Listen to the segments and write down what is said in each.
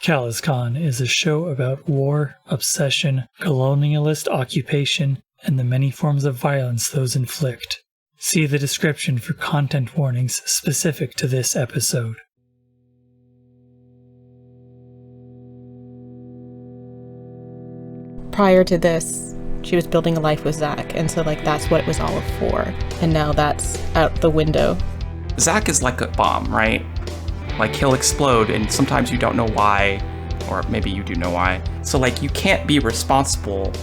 CalazCon is a show about war, obsession, colonialist occupation, and the many forms of violence those inflict. See the description for content warnings specific to this episode. Prior to this, she was building a life with Zach, and so that's what it was all for. And now that's out the window. Zach is like a bomb, right? Like, he'll explode, and sometimes you don't know why, or maybe you do know why. So, you can't be responsible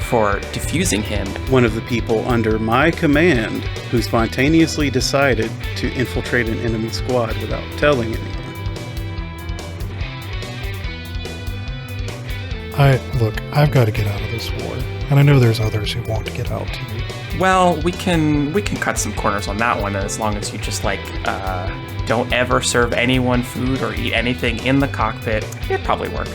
for diffusing him. One of the people under my command who spontaneously decided to infiltrate an enemy squad without telling anyone. I've got to get out of this war, and I know there's others who want to get out too. Well, we can cut some corners on that one, as long as you just don't ever serve anyone food or eat anything in the cockpit. It'd probably work.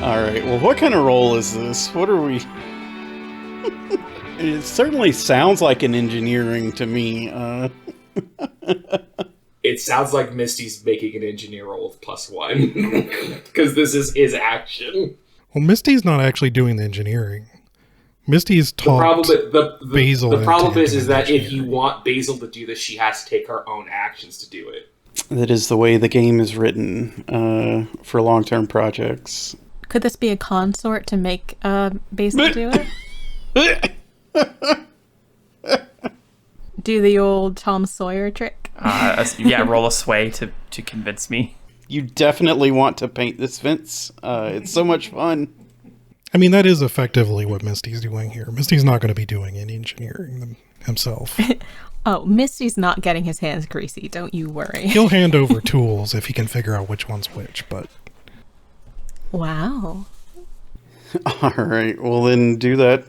Alright, well, what kind of role is this? What are we... It certainly sounds like an engineering to me. It sounds like Misty's making an engineer roll with +1. Because this is his action. Well, Misty's not actually doing the engineering. Misty's taught Basil. The problem is that if you want Basil to do this, she has to take her own actions to do it. That is the way the game is written for long-term projects. Could this be a consort to make Basil do it? Do the old Tom Sawyer trick? Roll a sway to convince me. You definitely want to paint this, Vince. It's so much fun. I mean, that is effectively what Misty's doing here. Misty's not going to be doing any engineering himself. Oh, Misty's not getting his hands greasy, don't you worry. He'll hand over tools if he can figure out which one's which, but... Wow. All right, well then do that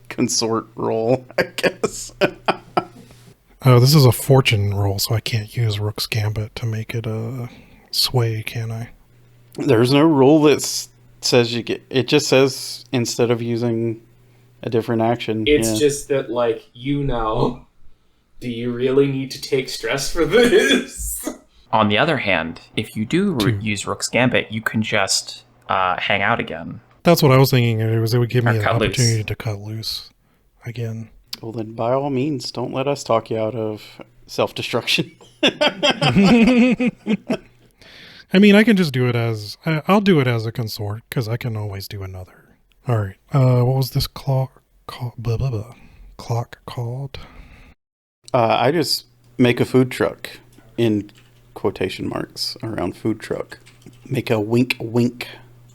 consort roll, I guess. Oh, this is a fortune roll, so I can't use Rook's Gambit to make it a sway, can I? There's no rule that says you get... It just says instead of using a different action. It's just that, do you really need to take stress for this? On the other hand, if you do use Rook's Gambit, you can just hang out again. That's what I was thinking. It would give me an opportunity to cut loose again. Well, then by all means, don't let us talk you out of self-destruction. I mean, I can just do it as... I'll do it as a consort, because I can always do another. All right. What was this clock called? I just make a food truck in quotation marks around food truck. Make a wink wink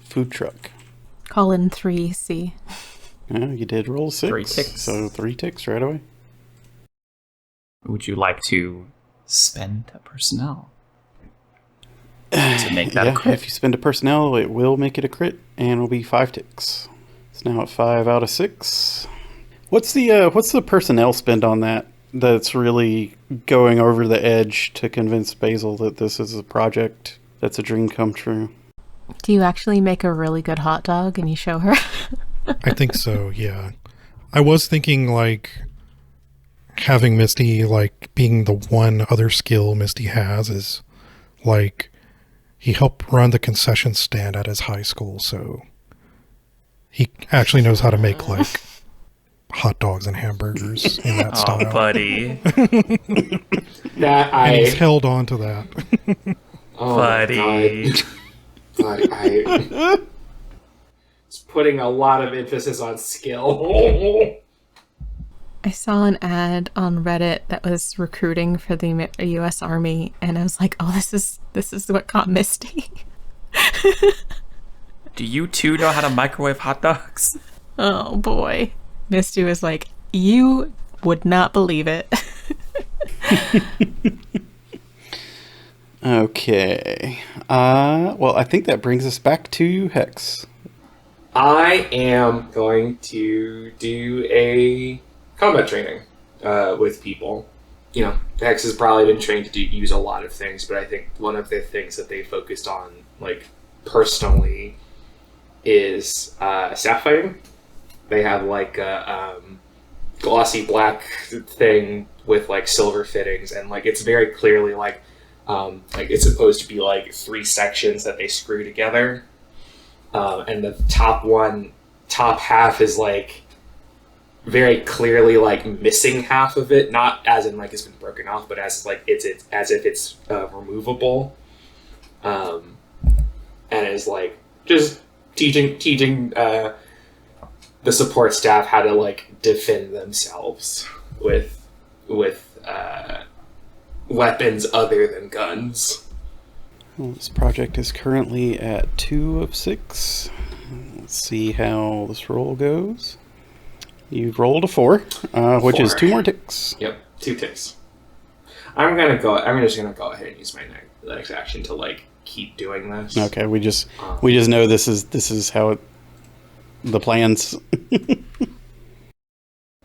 food truck. Call in 3C. Yeah, you did roll 6. 3 ticks. So 3 ticks right away. Would you like to spend a personnel to make that a crit? If you spend a personnel, it will make it a crit, and it'll be 5 ticks. It's now at 5 out of 6. What's the personnel spend on that? That's really going over the edge to convince Basil that this is a project that's a dream come true. Do you actually make a really good hot dog and you show her? I think so, yeah. I was thinking, having Misty, being the one other skill Misty has is, he helped run the concession stand at his high school, so he actually knows how to make, hot dogs and hamburgers in that style. Oh, buddy. And he's held on to that. Buddy. It's putting a lot of emphasis on skill. I saw an ad on Reddit that was recruiting for the U.S. Army, and I was like, oh, this is what got Misty. Do you two know how to microwave hot dogs? Oh boy. Misty was like, you would not believe it. Okay. Well, I think that brings us back to Hex. I am going to do a combat training with people. You know, Hex has probably been trained to use a lot of things, but I think one of the things that they focused on, like, personally, is staff fighting. They have, like, a glossy black thing with, like, silver fittings, and, like, it's very clearly, like, it's supposed to be, like, 3 sections that they screw together. And the top half is, like, very clearly, like, missing half of it, not as in, like, it's been broken off, but as, like, it's as if it's removable. And is, like, just teaching the support staff how to, like, defend themselves with weapons other than guns. Well, this project is currently at 2 of 6. Let's see how this roll goes. You've rolled a 4, which is 2 more ticks. Yep, 2 ticks. I'm just gonna go ahead and use my next action to, like, keep doing this. Okay, we just know this is how the plans.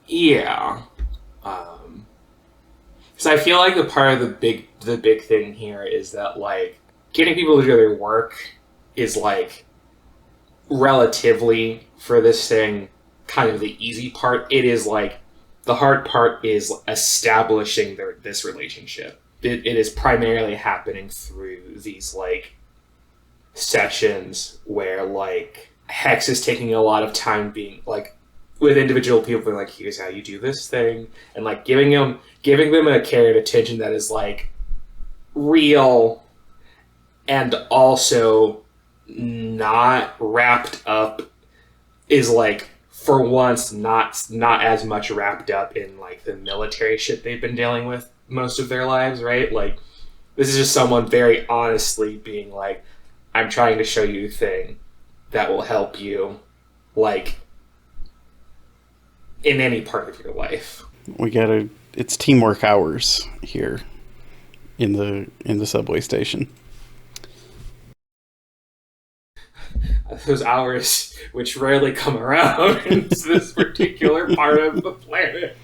Yeah. So I feel like the part of the big thing here is that, like, getting people to do their work is, like, relatively, for this thing, kind of the easy part. It is, like, the hard part is establishing this relationship. It is primarily happening through these, like, sessions where, like, Hex is taking a lot of time being, like, with individual people being like, here's how you do this thing, and, like, giving them a care and attention that is, like, real and also not wrapped up, is, like, for once not as much wrapped up in, like, the military shit they've been dealing with most of their lives, right? Like, this is just someone very honestly being like, I'm trying to show you a thing that will help you, like, in any part of your life. It's teamwork hours here in the subway station. Those hours which rarely come around in this particular part of the planet.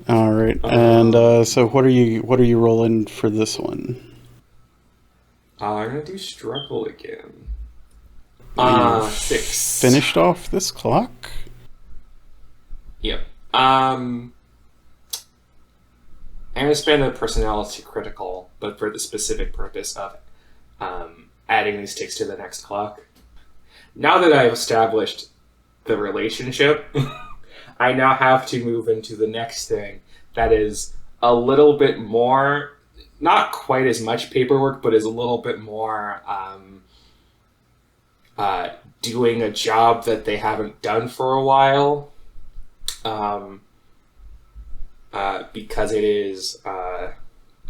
All right, and so what are you rolling for this one? I'm gonna do struggle again. 6. Finished off this clock. Yep. I'm gonna spend a personality critical, but for the specific purpose of adding these ticks to the next clock. Now that I've established the relationship, I now have to move into the next thing that is a little bit more, not quite as much paperwork, but is a little bit more doing a job that they haven't done for a while. Because it is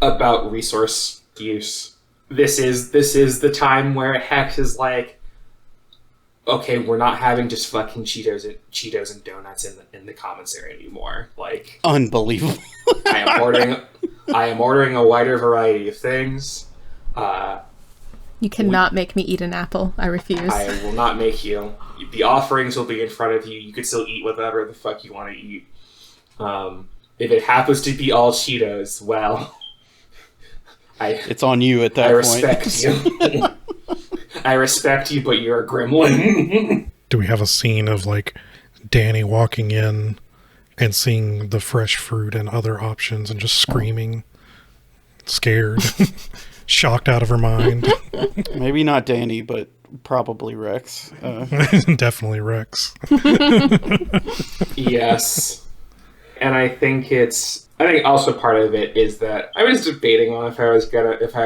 about resource use. This is the time where Hex is like, okay, we're not having just fucking Cheetos and donuts in the commissary anymore. Like, unbelievable. I am ordering a wider variety of things. You cannot make me eat an apple. I refuse. I will not make you. The offerings will be in front of you. You can still eat whatever the fuck you want to eat. If it happens to be all Cheetos, well, it's on you at that point. I respect you. I respect you, but you're a gremlin. Do we have a scene of, like, Dani walking in and seeing the fresh fruit and other options and just screaming, scared, shocked out of her mind? Maybe not Dani, but probably Rex. Definitely Rex. Yes. And I think also part of it is that I was debating on if I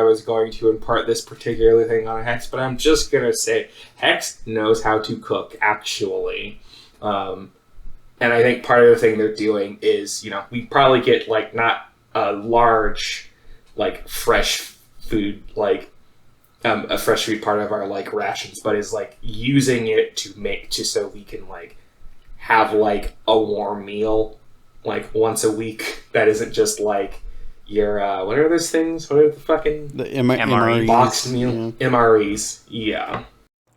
was going to impart this particular thing on Hex, but I'm just gonna say Hex knows how to cook, actually. And I think part of the thing they're doing is, you know, we probably get, like, not a large, like, fresh food, like, a fresh food part of our, like, rations, but is, like, using it so we can, like, have like a warm meal like once a week that isn't just like your what are those things? What are the fucking MREs. Boxed meal? Yeah. MREs. Yeah.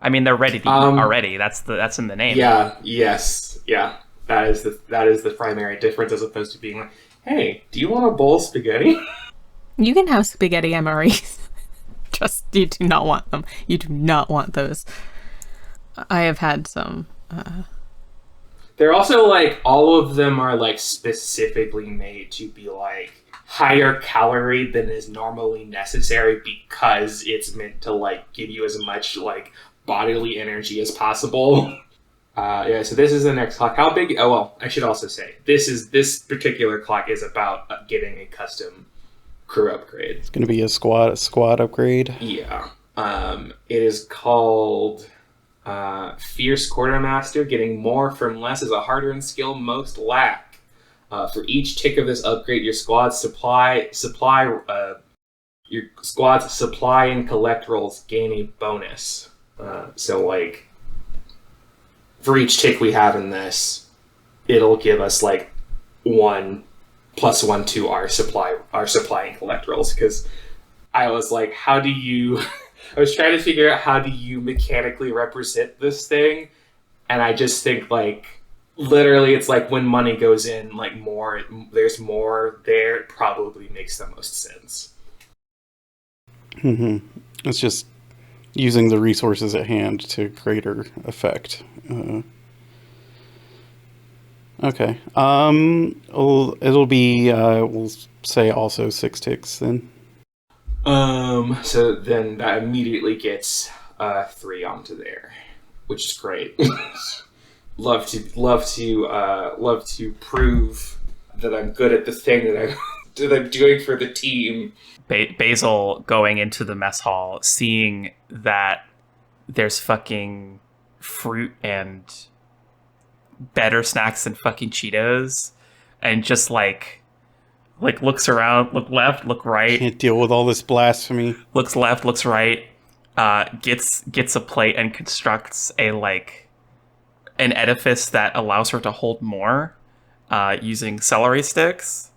I mean, they're ready to eat already. That's in the name. Yeah. Yes. Yeah. That is the primary difference, as opposed to being like, hey, do you want a bowl of spaghetti? You can have spaghetti MREs. Just, you do not want them. You do not want those. I have had some. They're also like, all of them are like specifically made to be like higher calorie than is normally necessary, because it's meant to like give you as much like bodily energy as possible. So this is the next clock. How big? Oh, well, I should also say this particular clock is about getting a custom crew upgrade. It's going to be a squad upgrade. Yeah. It is called Fierce Quartermaster. Getting more from less is a hard-earned skill most lack. For each tick of this upgrade, your squad's supply and collect rolls gain a bonus. So like, for each tick we have in this, it'll give us like 1 + 1 to our supply and collect rolls. Because I was like, how do you? I was trying to figure out how do you mechanically represent this thing, and I just think like literally it's like when money goes in, like there's more there. It probably makes the most sense. Mm-hmm. It's just using the resources at hand to greater effect. Okay. It'll be we'll say also 6 ticks then. So then that immediately gets 3 onto there, which is great. love to prove that I'm good at the thing that I'm doing for the team. Basel going into the mess hall, seeing that there's fucking fruit and better snacks than fucking Cheetos, and just like looks around, look left, look right. Can't deal with all this blasphemy. Looks left, looks right. Gets a plate and constructs an edifice that allows her to hold more, using celery sticks.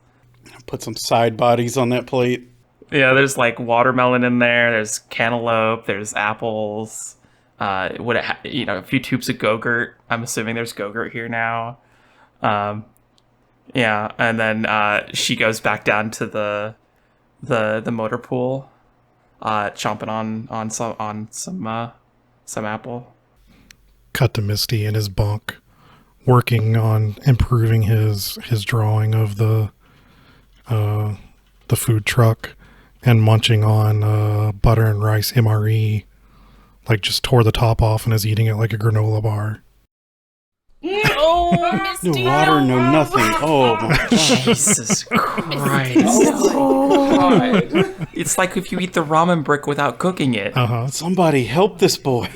Put some side bodies on that plate. Yeah, there's like watermelon in there. There's cantaloupe. There's apples. A few tubes of Go-Gurt. I'm assuming there's Go-Gurt here now. Yeah, and then she goes back down to the motor pool, chomping on some apple. Cut to Misty in his bunk, working on improving his drawing of the food truck, and munching on butter and rice MRE. Like, just tore the top off and is eating it like a granola bar. Oh, No water, no nothing. Oh my god. Jesus Christ. God. It's like if you eat the ramen brick without cooking it. Uh-huh. Somebody help this boy.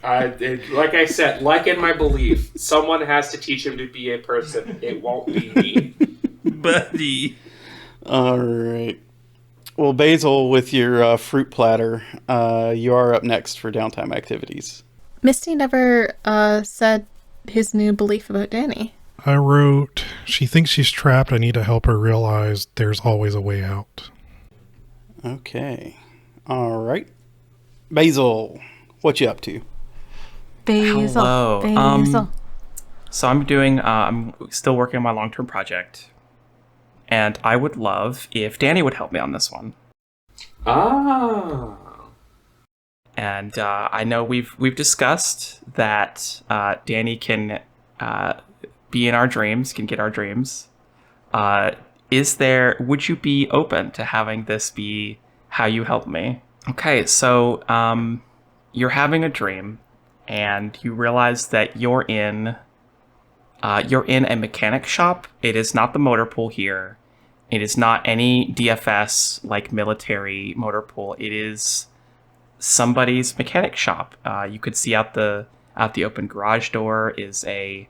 Like I said, like in my belief, someone has to teach him to be a person. It won't be me. Buddy. All right. Well, Basil, with your fruit platter, you are up next for downtime activities. Misty never said his new belief about Dani. I wrote, she thinks she's trapped. I need to help her realize there's always a way out. Okay. All right. Basil, what you up to? Basil. Hello. Basil. So I'm still working on my long-term project. And I would love if Dani would help me on this one. Ah. And I know we've discussed that Dani can be in our dreams, can get our dreams. Would you be open to having this be how you help me? Okay, so you're having a dream, and you realize that you're in a mechanic shop. It is not the motor pool here. It is not any DFS like military motor pool. It is somebody's mechanic shop. You could see out the open garage door is a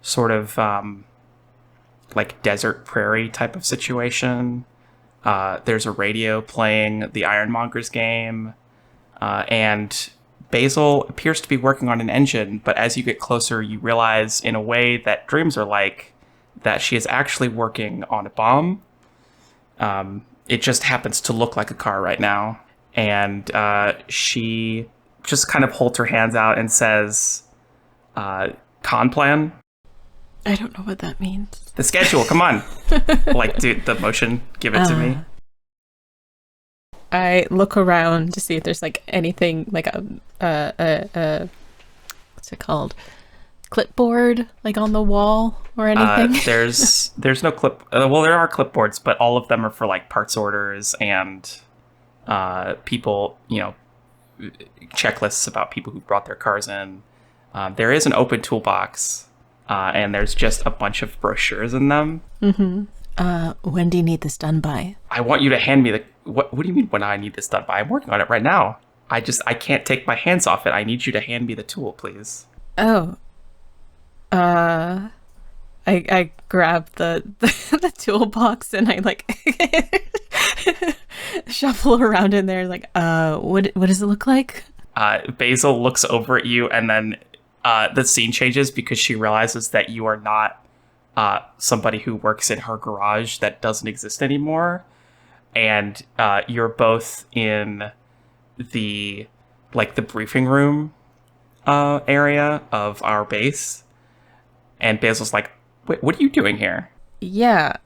sort of like desert prairie type of situation. There's a radio playing the Ironmonger's game, and Basil appears to be working on an engine, but as you get closer, you realize in a way that dreams are like, that she is actually working on a bomb. It just happens to look like a car right now. And she just kind of holds her hands out and says, con plan? I don't know what that means. The schedule, come on. Like, dude, the motion, give it to me. I look around to see if there's like anything like a what's it called? Clipboard like on the wall or anything. There's no clip. Well, there are clipboards, but all of them are for like parts orders and people, checklists about people who brought their cars in. There is an open toolbox, and there's just a bunch of brochures in them. Mm-hmm. When do you need this done by? I want you to hand me the... What do you mean when I need this done by? I'm working on it right now. I can't take my hands off it. I need you to hand me the tool, please. Oh. I grab the toolbox and I like shuffle around in there like, what does it look like? Basil looks over at you and then the scene changes because she realizes that you are not somebody who works in her garage that doesn't exist anymore. And you're both in the briefing room area of our base. And Basil's like, wait, what are you doing here? Yeah,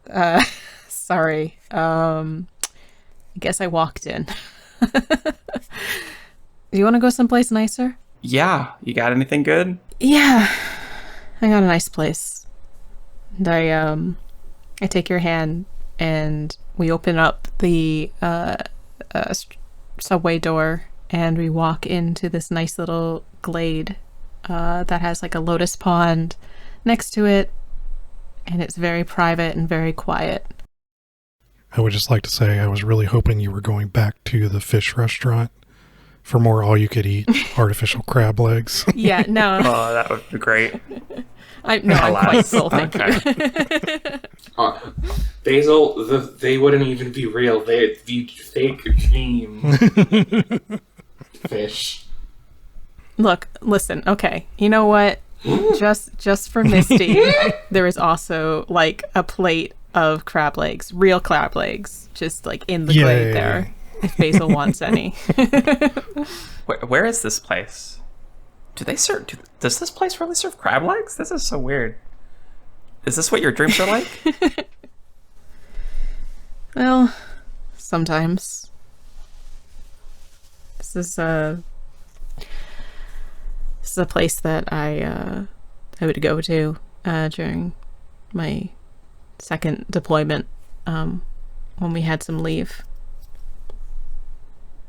sorry. I guess I walked in. Do you want to go someplace nicer? Yeah, you got anything good? Yeah, I got a nice place. And I take your hand and we open up the subway door and we walk into this nice little glade that has like a lotus pond next to it, and it's very private and very quiet. I would just like to say I was really hoping you were going back to the fish restaurant for more all-you-could-eat artificial crab legs. Yeah, no. Oh, that would be great. I'm quite full, thank you. Basil, they wouldn't even be real. They'd be fake dream fish. Look, listen, okay. You know what? Just for Misty, there is also like a plate of crab legs, real crab legs, just like in the glade there, if Basil wants any. Where is this place? Do they serve? Does this place really serve crab legs? This is so weird. Is this what your dreams are like? Well, sometimes. This is a place that I would go to during my second deployment when we had some leave.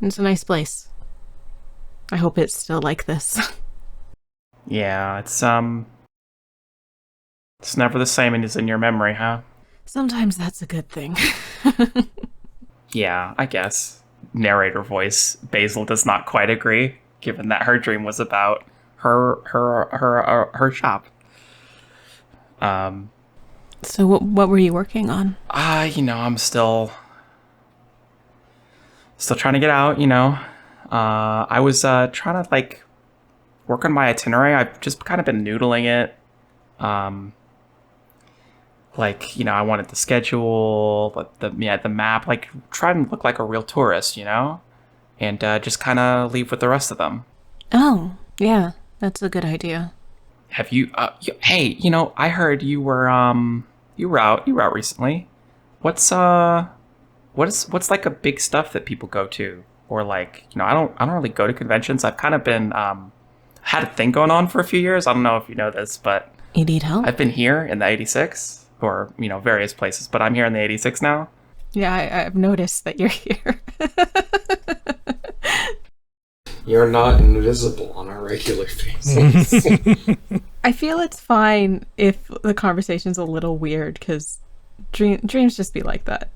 It's a nice place. I hope it's still like this. Yeah, it's never the same as in your memory, huh? Sometimes that's a good thing. Yeah, I guess. Narrator voice. Basil does not quite agree, given that her dream was about her shop. So what were you working on? I'm still trying to get out. I was trying to work on my itinerary. I've just kind of been noodling it. I wanted the schedule, the map, try and look like a real tourist, and just kind of leave with the rest of them. Oh, yeah, that's a good idea. Have you? Hey, I heard you were out recently. What's like a big stuff that people go to, or I don't really go to conventions. I've kind of been had a thing going on for a few years. I don't know if you know this, but you need help. I've been here in the 86, or various places, but I'm here in the 86 now. Yeah, I've noticed that you're here. You're not invisible on a regular basis. I feel it's fine if the conversation's a little weird, because dreams just be like that.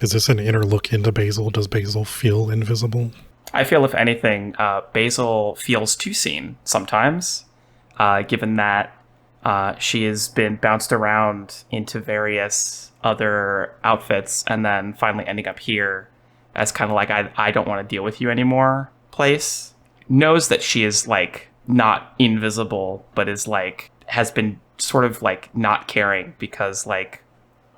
Is this an inner look into Basil? Does Basil feel invisible? I feel, if anything, Basil feels too seen sometimes, given that she has been bounced around into various other outfits and then finally ending up here as kind of I don't want to deal with you anymore place. knows that she is like not invisible, but is like has been sort of like not caring because like,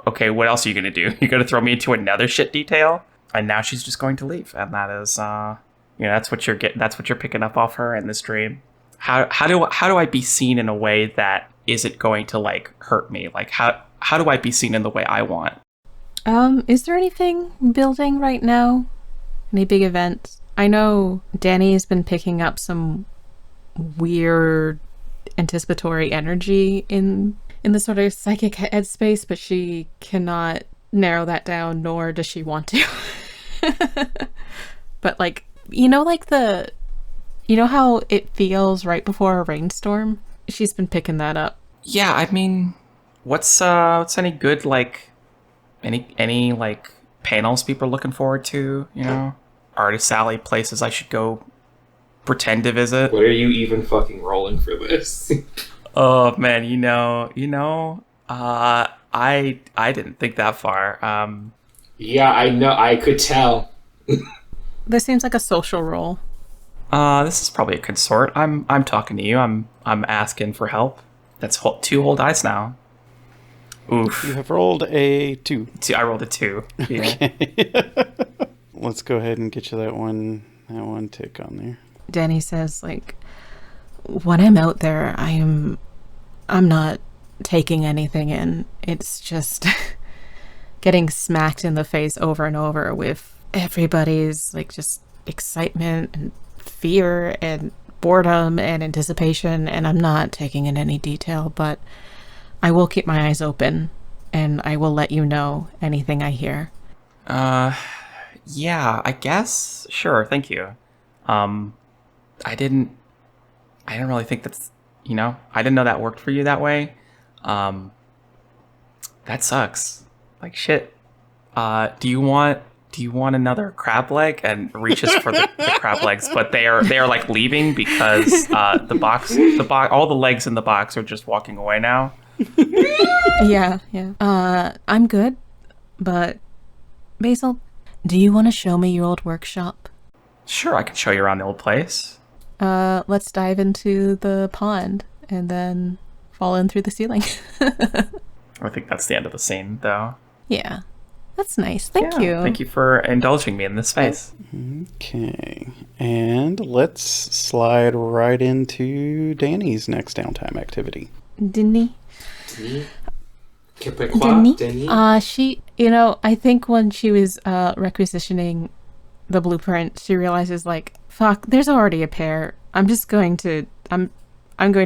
okay, what else are you gonna do? You're gonna throw me into another shit detail? And now she's just going to leave, and that is that's what you're picking up off her in this dream. How do I be seen in a way that isn't going to like hurt me? Like how do I be seen in the way I want? Is there anything building right now? Any big events? I know Dani has been picking up some weird anticipatory energy in the sort of psychic headspace, but she cannot narrow that down, nor does she want to. But like, how it feels right before a rainstorm? She's been picking that up. Yeah, I mean, what's any good like any like panels people are looking forward to, artist alley places I should go pretend to visit? What are you even fucking rolling for this? Oh man, I didn't think that far. Yeah, I know, I could tell. This seems like a social role. This is probably a consort. I'm talking to you. I'm asking for help. That's 2 whole dice now. Oof. You have rolled a 2. I rolled a 2. Yeah. Okay. Let's go ahead and get you that one tick on there. Dani says, like, when I'm out there, I'm not taking anything in. It's just getting smacked in the face over and over with everybody's like just excitement and fear and boredom and anticipation, and I'm not taking in any detail, but I will keep my eyes open and I will let you know anything I hear. Yeah, I guess. Sure, thank you. I didn't really think that's, I didn't know that worked for you that way. That sucks. Like shit. Do you want another crab leg? And reaches for the crab legs, but they are like leaving because all the legs in the box are just walking away now. Yeah. I'm good, but Basel, do you want to show me your old workshop? Sure, I can show you around the old place. Let's dive into the pond and then fall in through the ceiling. I think that's the end of the scene, though. Yeah, that's nice. Thank you. Thank you for indulging me in this space. Okay, and let's slide right into Dani's next downtime activity. Dani? Dani? She, I think when she was requisitioning the blueprint, she realizes like, fuck, there's already a pair. I'm going to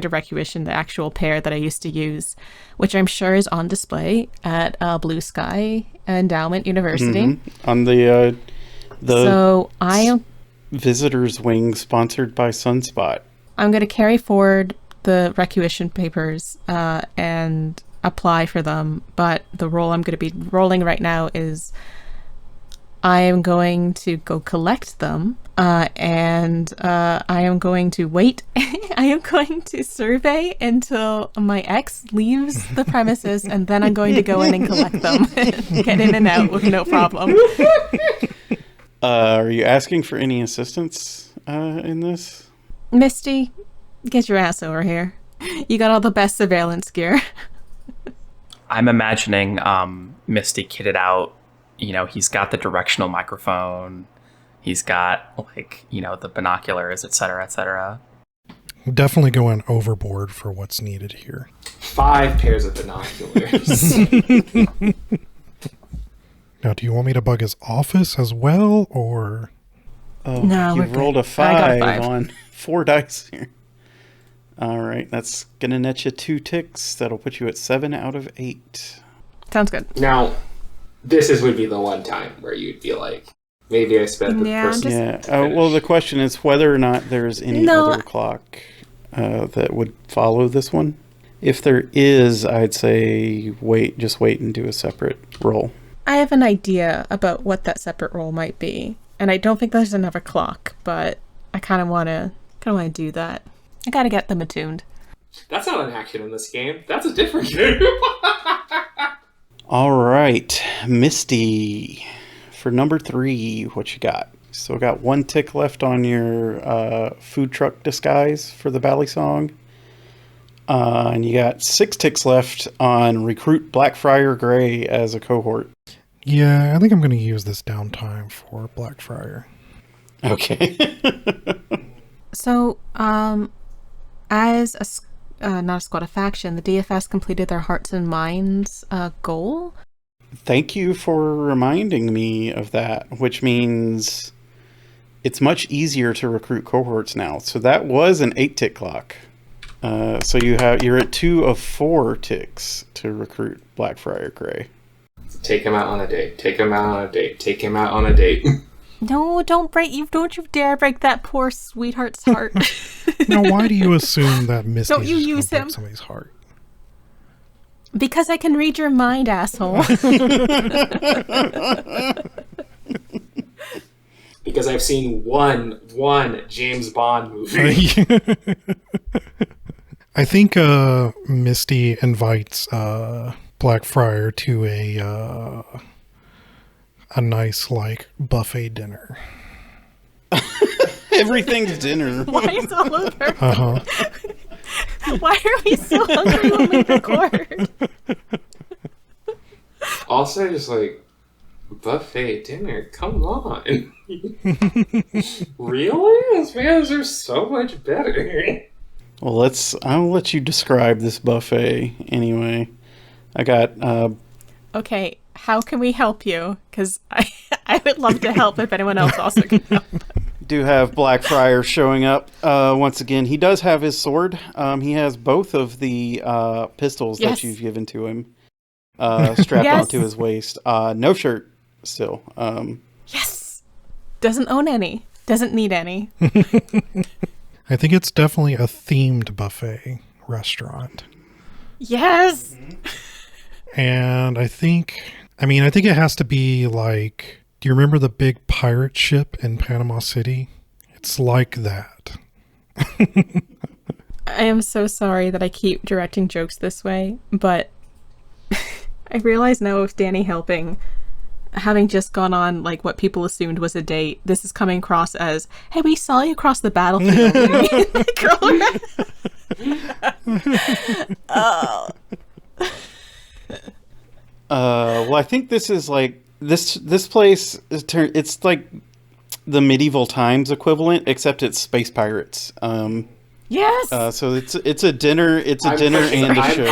requisition the actual pair that I used to use, which I'm sure is on display at Blue Sky Endowment University. Mm-hmm. On the so I am Visitor's Wing, sponsored by Sunspot. I'm going to carry forward the requisition papers and apply for them, but the role I'm going to be rolling right now is I am going to go collect them, and I am going to wait. I am going to survey until my ex leaves the premises, and then I'm going to go in and collect them. Get in and out with no problem. Are you asking for any assistance in this? Misty, get your ass over here. You got all the best surveillance gear. I'm imagining Misty kitted out. He's got the directional microphone. He's got, the binoculars, et cetera, et cetera. Definitely going overboard for what's needed here. 5 pairs of binoculars. Now, do you want me to bug his office as well, or? Oh, no, you've rolled a 5 on 4 dice here. All right, that's going to net you 2 ticks. That'll put you at 7 out of 8. Sounds good. Now, this would be the one time where you'd be like, maybe I spent the first... Yeah, well, the question is whether or not there's any other clock that would follow this one. If there is, I'd say just wait and do a separate roll. I have an idea about what that separate roll might be, and I don't think there's another clock, but I kind of want to do that. I gotta get them attuned. That's not an action in this game. That's a different game. All right, Misty, for number 3, what you got? So got 1 tick left on your food truck disguise for the Valley Song. And you got 6 ticks left on recruit Blackfriar Gray as a cohort. Yeah, I think I'm going to use this downtime for Blackfriar. Okay. So, as not a squad, a faction, the DFS completed their Hearts and Minds goal. Thank you for reminding me of that, which means it's much easier to recruit cohorts now. So that was an 8-tick clock. So you're at 2 of 4 ticks to recruit Blackfriar Gray. Take him out on a date. Take him out on a date. Take him out on a date. No, don't you dare break that poor sweetheart's heart. Now, why do you assume that Misty Don't you is use break him? somebody's heart? Because I can read your mind, asshole. Because I've seen one James Bond movie. I think Misty invites Blackfriar to a nice buffet dinner. Everything's dinner. Why is it all over? Uh-huh. Why are we so hungry when we record? Also, just buffet dinner. Come on. Really? Those meals are so much better. Well, I'll let you describe this buffet anyway. I got Okay, how can we help you? Because I would love to help if anyone else also can help. do have Blackfriar showing up once again. He does have his sword. He has both of the pistols that you've given to him strapped onto his waist. No shirt still. Yes! Doesn't own any. Doesn't need any. I think it's definitely a themed buffet restaurant. Yes! And I think it has to be like, do you remember the big pirate ship in Panama City? It's like that. I am so sorry that I keep directing jokes this way, but I realize now with Dani helping, having just gone on what people assumed was a date, this is coming across as, hey, we saw you across the battlefield. Oh. Well, I think this is this place is it's like the medieval times equivalent, except it's space pirates. Yes. So it's a dinner. It's a dinner and a show.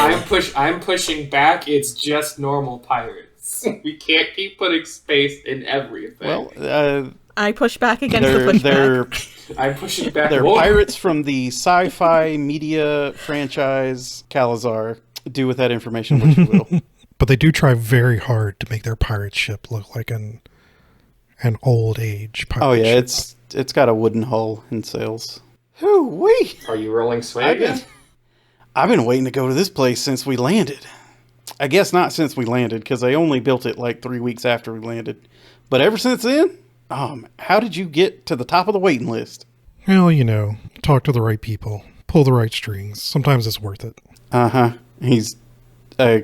I'm pushing back. It's just normal pirates. We can't keep putting space in everything. Well, I push back against the pushback. I'm pushing back. They're more. pirates from the sci-fi media franchise CalazCon. Do with that information what you will. But they do try very hard to make their pirate ship look like an old age pirate ship. It's got a wooden hull and sails. Hoo-wee! Are you rolling sway again? I've been waiting to go to this place since we landed. I guess not since we landed, because they only built it 3 weeks after we landed. But ever since then, how did you get to the top of the waiting list? Well, talk to the right people, pull the right strings. Sometimes it's worth it. Uh-huh. He's 3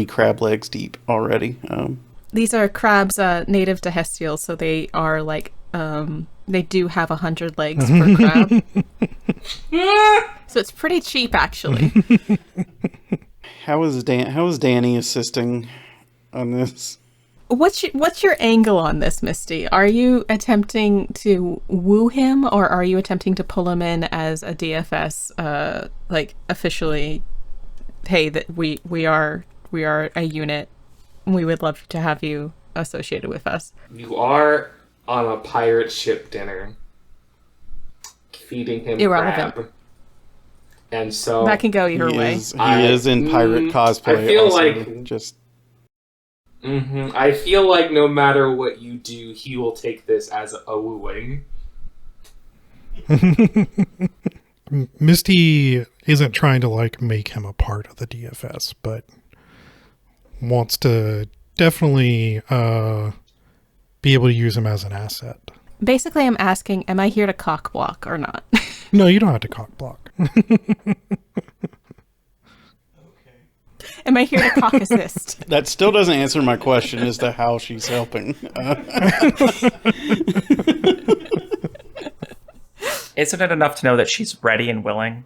crab legs deep already. These are crabs native to Hestial, so they are they do have 100 legs per crab. So it's pretty cheap, actually. How is Dani assisting on this? What's your angle on this, Misty? Are you attempting to woo him, or are you attempting to pull him in as a DFS, officially? Hey, that we are a unit. We would love to have you associated with us. You are on a pirate ship dinner, feeding him irrelevant crab. And so that can go either way. He is in pirate cosplay. I feel I feel like no matter what you do, he will take this as a wooing. Misty isn't trying to make him a part of the DFS, but wants to definitely be able to use him as an asset. Basically, I'm asking, am I here to cock block or not? No, you don't have to cock block. Am I here to cock assist? That still doesn't answer my question as to how she's helping. Isn't it enough to know that she's ready and willing?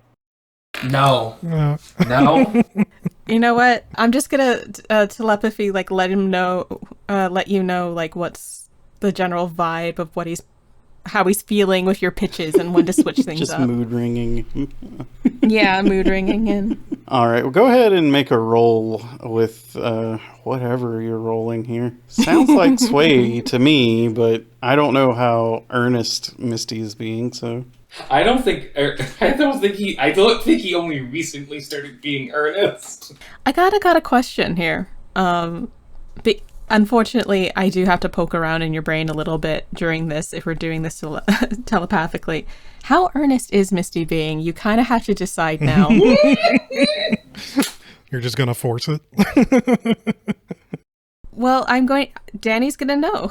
No. No. No. You know what? I'm just gonna telepathy, like, let you know, like, what's the general vibe of how he's feeling with your pitches and when to switch things Just up. mood ringing. Yeah, mood ringing in. All right, well, go ahead and make a roll with whatever you're rolling here. Sounds like sway to me, but I don't know how earnest Misty is being, so... I don't think he only recently started being earnest. I got a question here. Unfortunately, I do have to poke around in your brain a little bit during this if we're doing this telepathically. How earnest is Misty being? You kind of have to decide now. You're just going to force it? Well, Dani's going to know.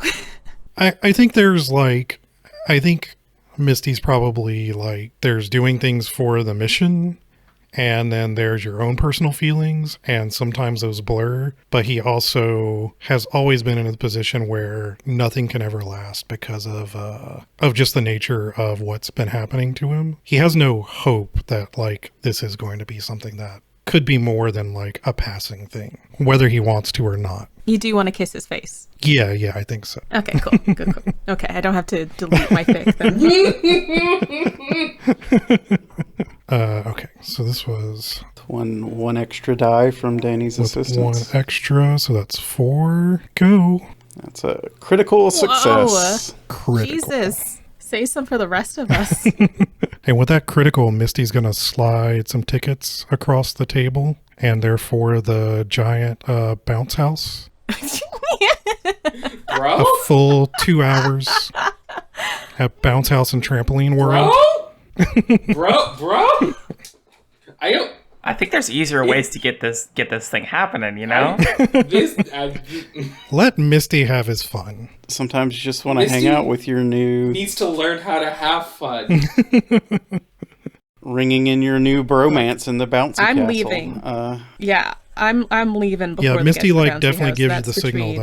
I think I think Misty's probably like, there's doing things for the mission, and then there's your own personal feelings, and sometimes those blur. But he also has always been in a position where nothing can ever last because of just the nature of what's been happening to him. He has no hope that like this is going to be something that could be more than like a passing thing, whether he wants to or not. You do want to kiss his face. Yeah, I think so. Okay, cool. Good. Okay, I don't have to delete my fic then. Okay, so this was One extra die from Dani's with assistance. one extra, so that's 4. Go. That's a critical success. Critical. Jesus. Say some for the rest of us. And with that critical, Misty's going to slide some tickets across the table, and they're for the giant bounce house. Bro? A full 2 hours at Bounce House and Trampoline World. Bro? I think there's easier ways to get this thing happening, you know? Let Misty have his fun. Sometimes you just want to hang out with your new... needs to learn how to have fun. ringing in your new bromance in the bouncy I'm castle. leaving. Yeah, I'm leaving before Yeah, Misty we get to like Bouncy definitely House. gives That's you the signal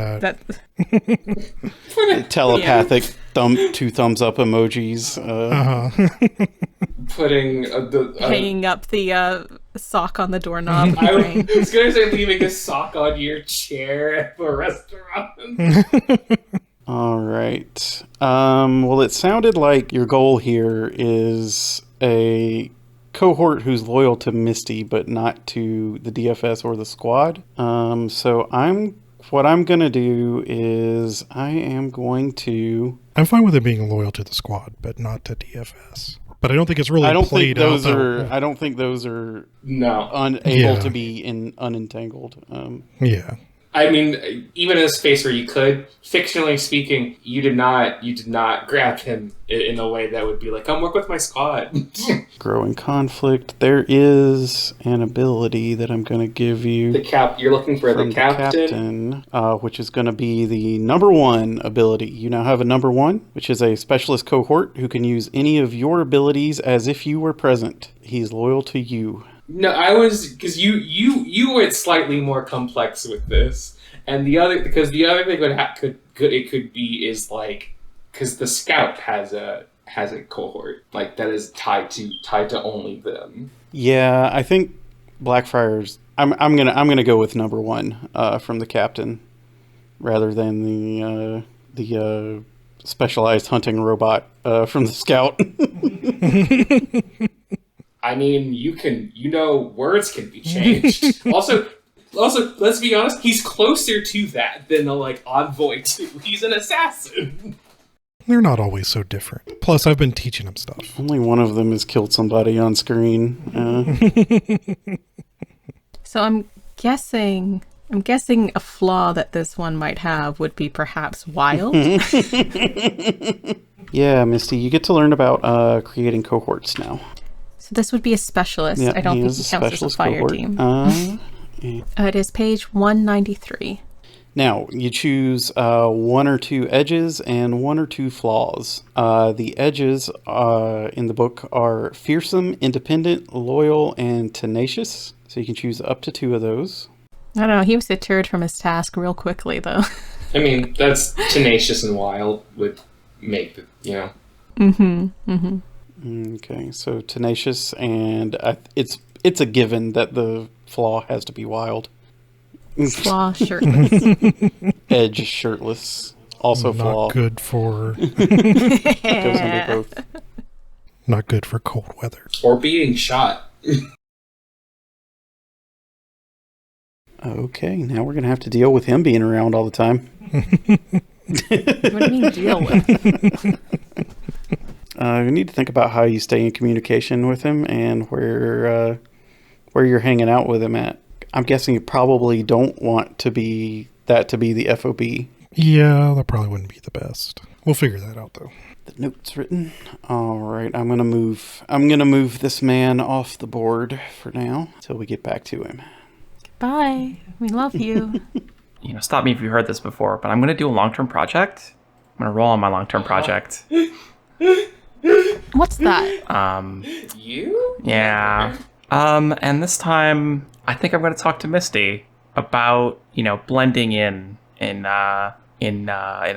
that Telepathic two thumbs up emojis. Putting hanging up the sock on the doorknob. I was gonna say leaving a sock on your chair at a restaurant. All right. Well, it sounded like your goal here is a cohort who's loyal to Misty, but not to the DFS or the squad. So what I'm going to do is I'm fine with it being loyal to the squad, but not to DFS. But I don't think it's really played out. I don't think those are unable to be unentangled. Yeah. I mean, even in a space where you could, fictionally speaking, you did not grab him in a way that would be like, come work with my squad. Growing conflict. There is an ability that I'm going to give you. You're looking for the captain, which is going to be the number 1 ability. You now have a number 1, which is a specialist cohort who can use any of your abilities as if you were present. He's loyal to you. No, I was, because you went slightly more complex with this, and the other thing it could be is like, because the scout has a cohort like that is tied to only them. Yeah, I think Blackfriars. I'm gonna go with number 1 from the captain, rather than the specialized hunting robot from the scout. I mean, words can be changed. Also, let's be honest, he's closer to that than the envoy too. He's an assassin. They're not always so different. Plus, I've been teaching him stuff. Only one of them has killed somebody on screen. So I'm guessing a flaw that this one might have would be perhaps wild. Yeah, Misty, you get to learn about creating cohorts now. So this would be a specialist. Yeah, I don't think he counts as a fire cohort. team. Yeah. It is page 193. Now, you choose 1 or 2 edges and 1 or 2 flaws. The edges in the book are fearsome, independent, loyal, and tenacious. So you can choose up to 2 of those. I don't know. He was deterred from his task real quickly, though. I mean, that's tenacious and wild would make the, Okay, so tenacious, and it's a given that the flaw has to be wild. Flaw shirtless. Edge shirtless. Also Not flaw. good for Goes under both. not good for cold weather. Or being shot. Okay, now we're going to have to deal with him being around all the time. What do you mean deal with? You need to think about how you stay in communication with him and where you're hanging out with him at. I'm guessing you probably don't want to be the FOB. Yeah, that probably wouldn't be the best. We'll figure that out, though. The note's written. All right, I'm gonna move this man off the board for now until we get back to him. Bye. We love you. Stop me if you heard this before, but I'm going to do a long-term project. I'm going to roll on my long-term project. What's that? You? Yeah. And this time, I think I'm going to talk to Misty about, blending in a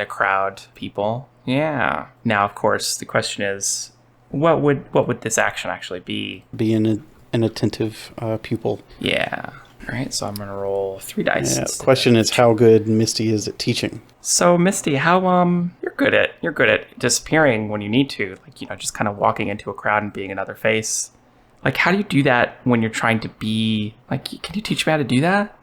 crowd, people. Yeah. Now, of course, the question is, what would this action actually be? Be an attentive pupil. Yeah. All right, so I'm going to roll 3 dice. Yeah, the question is how good Misty is at teaching. So Misty, how you're good at disappearing when you need to, just kind of walking into a crowd and being another face. Like, how do you do that when you're trying to be can you teach me how to do that?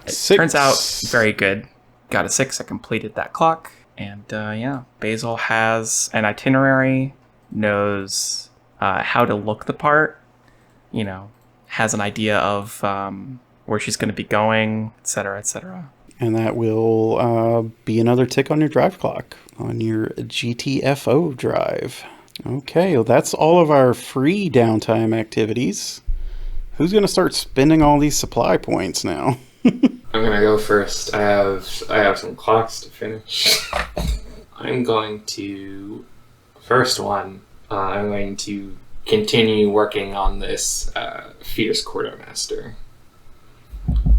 It 6. turns out very good. Got a 6. I completed that clock. And Basel has an itinerary, knows how to look the part, has an idea of where she's going to be going, etc., etc. And that will be another tick on your drive clock, on your GTFO drive. Okay, well, that's all of our free downtime activities. Who's going to start spending all these supply points now? I'm going to go first. I have some clocks to finish. I'm going to... First one, I'm going to continue working on this fierce quartermaster.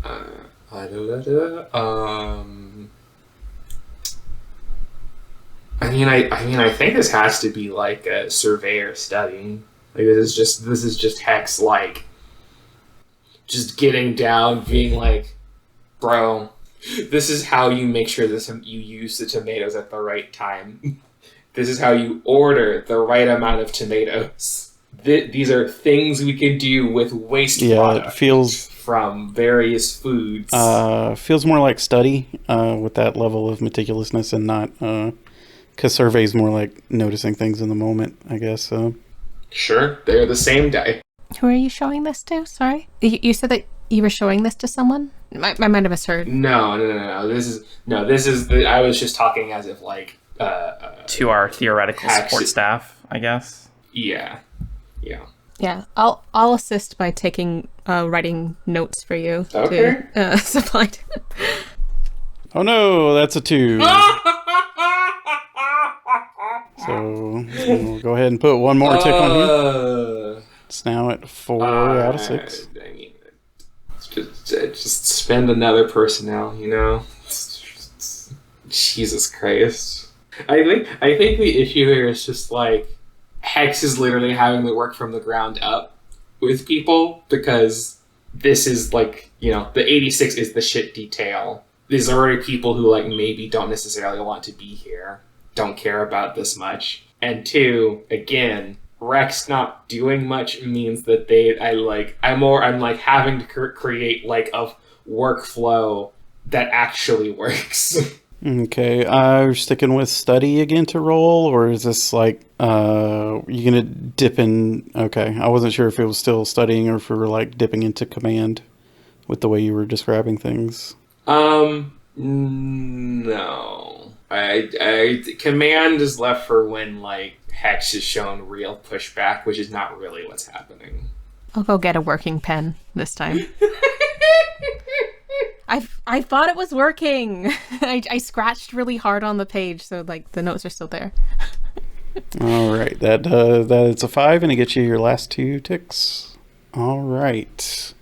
I think this has to be like a surveyor study. Like this is just Hex just getting down, being like, bro, this is how you make sure you use the tomatoes at the right time. This is how you order the right amount of tomatoes. These are things we can do with waste products. It feels from various foods. Feels more like study with that level of meticulousness, and not because survey's more like noticing things in the moment, I guess. Sure, they're the same day. Who are you showing this to? Sorry, you said that you were showing this to someone. I might have misheard. No. This is. I was just talking as if to our theoretical support staff, I guess. Yeah. I'll assist by taking writing notes for you. Okay. To supply. Oh no, that's a 2. So we'll go ahead and put one more tick on here. It's now at 4 out of 6. Dang it. Just spend another personnel, Jesus Christ. I think the issue here is just Hex is literally having to work from the ground up with people, because this is the 86 is the shit detail. These are already people who maybe don't necessarily want to be here, don't care about this much. And 2, again, Rex not doing much means that I'm having to create a workflow that actually works. Okay, are sticking with study again to roll, or is this you gonna dip in? Okay, I wasn't sure if it was still studying or if we were dipping into command with the way you were describing things. No. I command is left for when Hex is shown real pushback, which is not really what's happening. I'll go get a working pen this time. I thought it was working. I scratched really hard on the page, so the notes are still there. All right, that's a 5, and it gets you your last 2 ticks. All right.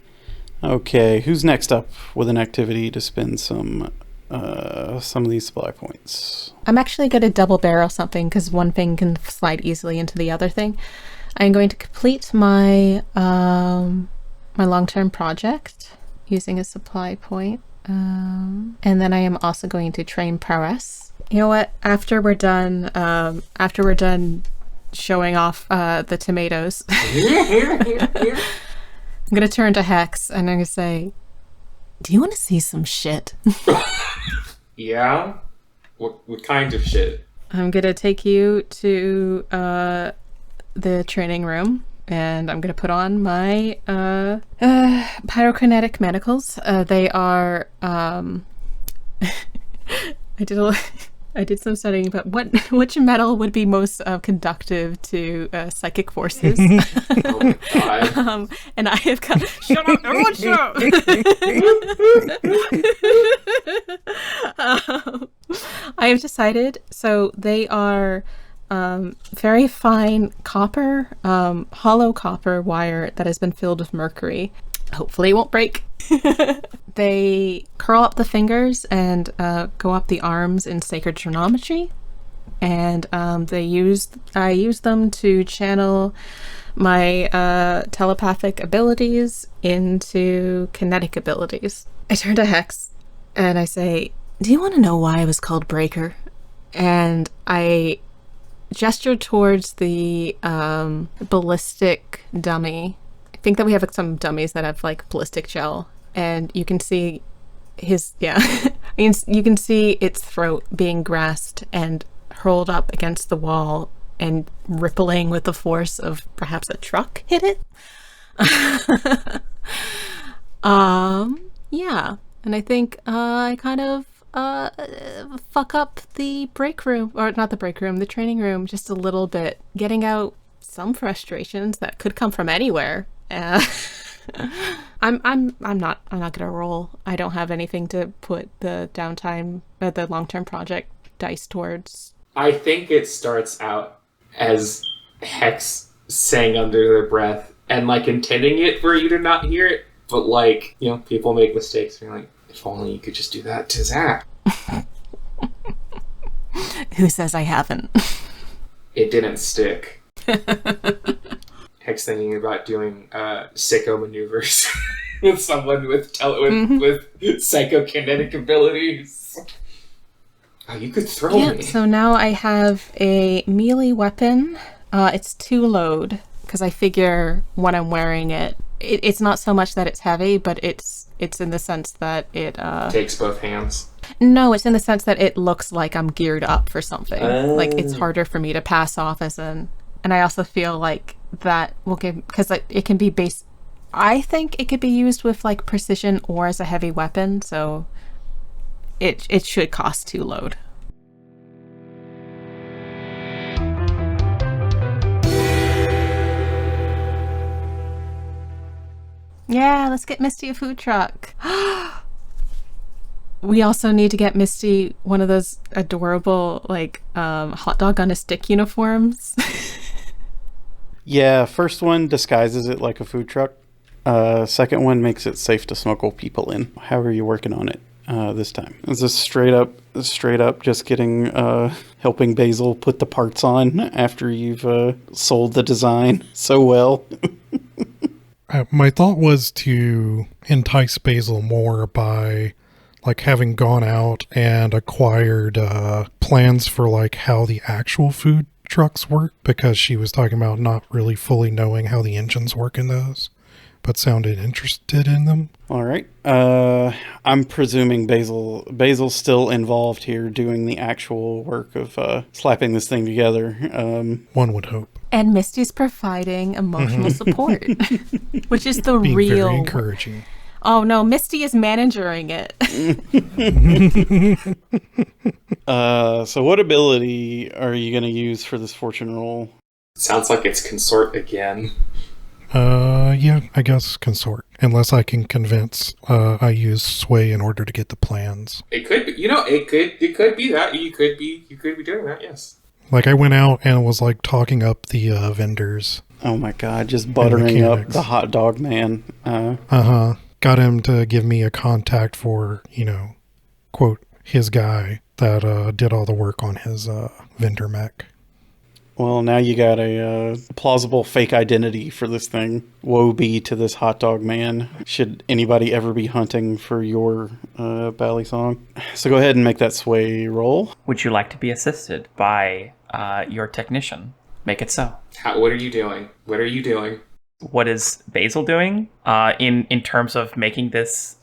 Okay, who's next up with an activity to spend some of these supply points? I'm actually going to double barrel something because one thing can slide easily into the other thing. I'm going to complete my my long-term project using a supply point. And then I am also going to train prowess. You know what? After we're done showing off the tomatoes, I'm going to turn to Hex and I'm going to say, do you want to see some shit? Yeah? What kind of shit? I'm going to take you to the training room and I'm going to put on my pyrokinetic manacles. They are... I did some studying about which metal would be most conductive to psychic forces. Oh my god. And I have got... Shut up! Everyone shut up! I have decided, so they are very fine copper, hollow copper wire that has been filled with mercury. Hopefully it won't break. They curl up the fingers and go up the arms in sacred trigonometry. And I use them to channel my telepathic abilities into kinetic abilities. I turn to Hex and I say, do you want to know why I was called Breaker? And I gesture towards the ballistic dummy. I think that we have some dummies that have like ballistic gel, and you can see his, you can see its throat being grasped and hurled up against the wall and rippling with the force of perhaps a truck hit it. Yeah, and I think I kind of fuck up the break room, or not the break room, the training room just a little bit, getting out some frustrations that could come from anywhere. I'm not gonna roll. I don't have anything to put the downtime, the long-term project dice towards. I think it starts out as Hex saying under their breath and like intending it for you to not hear it, but like, you know, people make mistakes and you're like, if only you could just do that to Zach. Who says I haven't? It didn't stick. Hex thinking about doing sicko maneuvers with someone with psychokinetic abilities. Oh, you could throw me. So now I have a melee weapon. It's 2 load because I figure when I'm wearing it, it's not so much that it's heavy, but it's in the sense that it takes both hands. No, it's in the sense that it looks like I'm geared up for something. Like it's harder for me to pass off as an. And I also feel like that will give, because it can be based. I think it could be used with like precision or as a heavy weapon, so it should cost 2 load. Yeah, let's get Misty a food truck. We also need to get Misty one of those adorable like hot dog on a stick uniforms. Yeah, first one disguises it like a food truck. Second one makes it safe to smuggle people in. How are you working on it this time? Is this straight up just getting helping Basel put the parts on after you've sold the design so well? My thought was to entice Basel more by like having gone out and acquired plans for like how the actual food trucks work, because she was talking about not really fully knowing how the engines work in those, but sounded interested in them. All right. I'm presuming Basil's still involved here doing the actual work of slapping this thing together. One would hope. And Misty's providing emotional support, which is the Being real very encouraging. Oh no, Misty is managing it. So what ability are you going to use for this fortune roll? Sounds like it's consort again. Yeah, I guess consort. Unless I can convince I use sway in order to get the plans. It could be, it could be that. You could be doing that, yes. Like I went out and was like talking up the vendors. Oh my god, just buttering up the hot dog man. got him to give me a contact for, quote, his guy that did all the work on his vendor mech. Well, now you got a plausible fake identity for this thing. Woe be to this hot dog man, should anybody ever be hunting for your bally song. So go ahead and make that sway roll. Would you like to be assisted by your technician? Make it so. What are you doing? What are you doing? What is Basel doing in terms of making this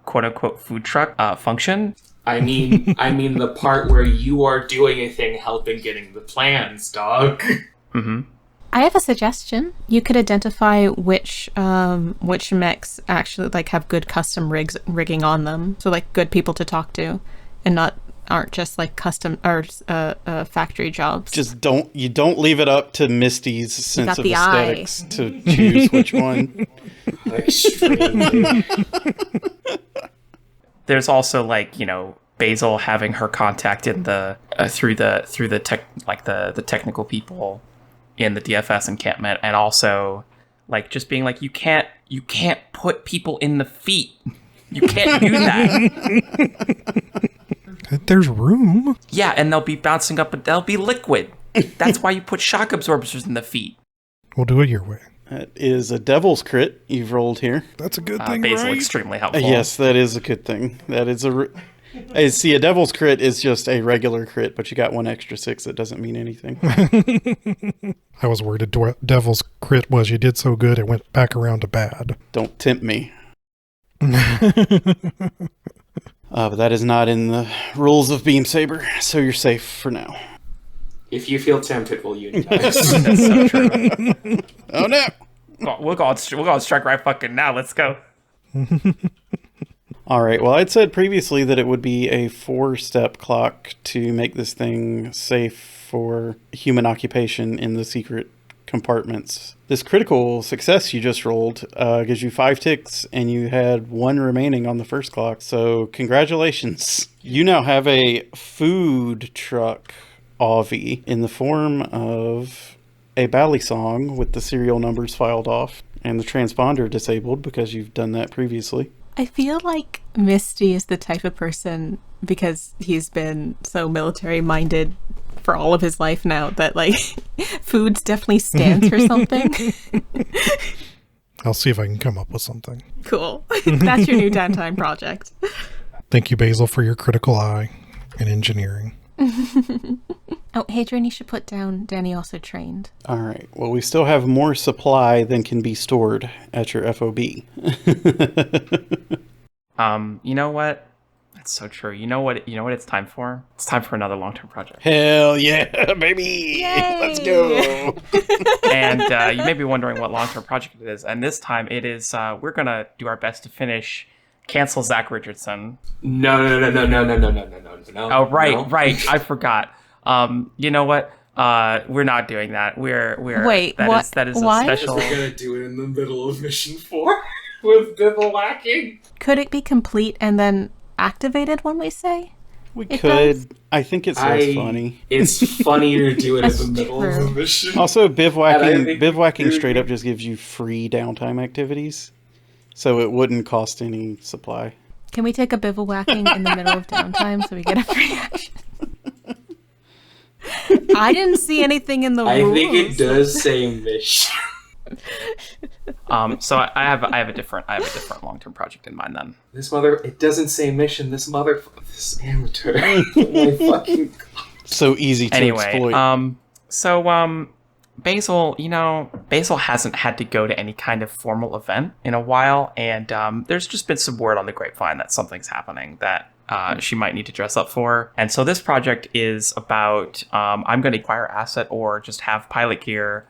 quote-unquote food truck function? I mean the part where you are doing a thing, helping getting the plans, dog. Mm-hmm. I have a suggestion. You could identify which mechs actually have good custom rigging on them, so good people to talk to, and aren't just custom or factory jobs. Just don't leave it up to Misty's sense of aesthetics to choose which one. There's also Basel having her contact in the through the technical people in the DFS encampment, and also just being you can't put people in the feet. You can't do that. There's room. Yeah, and they'll be bouncing up, but they'll be liquid. That's why you put shock absorbers in the feet. We'll do it your way. That is a devil's crit you've rolled here. That's a good thing, Basel, right? extremely helpful. Yes, that is a good thing. That is see, a devil's crit is just a regular crit, but you got one extra 6. That doesn't mean anything. I was worried a devil's crit was you did so good it went back around to bad. Don't tempt me. But that is not in the rules of Beam Saber, so you're safe for now. If you feel tempted, we'll unionize. That's so true. Oh no! We'll go on strike right fucking now. Let's go. All right. Well, I'd said previously that it would be a 4-step clock to make this thing safe for human occupation in the secret compartments. This critical success you just rolled gives you 5 ticks, and you had 1 remaining on the first clock. So congratulations. You now have a food truck Avi in the form of a bally song with the serial numbers filed off and the transponder disabled because you've done that previously. I feel like Misty is the type of person, because he's been so military minded for all of his life now, that foods definitely stands for something. I'll see if I can come up with something. Cool. That's your new Downtime project. Thank you, Basel, for your critical eye in engineering. Oh, Hadrian, you should put down Dani also trained. All right. Well, we still have more supply than can be stored at your FOB. You know what? That's so true. You know what it's time for? It's time for another long-term project. Hell yeah, baby! Yay! Let's go! And you may be wondering what long-term project it is. And this time it is, we're going to do our best to finish Cancel Zach Richardson. No. Oh, right. I forgot. You know what? We're not doing that. Wait, what? That is Why? a special. We're gonna do it in the middle of mission 4 with bivouacking. Could it be complete and then activated when we say? We It could. does. I think it's less funny. It's funnier to do it in That's the middle of true. the mission. Also, And I think bivouacking we straight do. up just gives you free downtime activities, so it wouldn't cost any supply. Can we take a bivouacking in the middle of Downtime so we get a free action? I didn't see anything in the I rules. think it does say mission. So I have a different long-term project in mind then. It doesn't say mission. This amateur. Oh my fucking God. So easy to exploit. Basil hasn't had to go to any kind of formal event in a while, and there's just been some word on the grapevine that something's happening that she might need to dress up for. And so this project is about I'm going to acquire asset or just have pilot gear,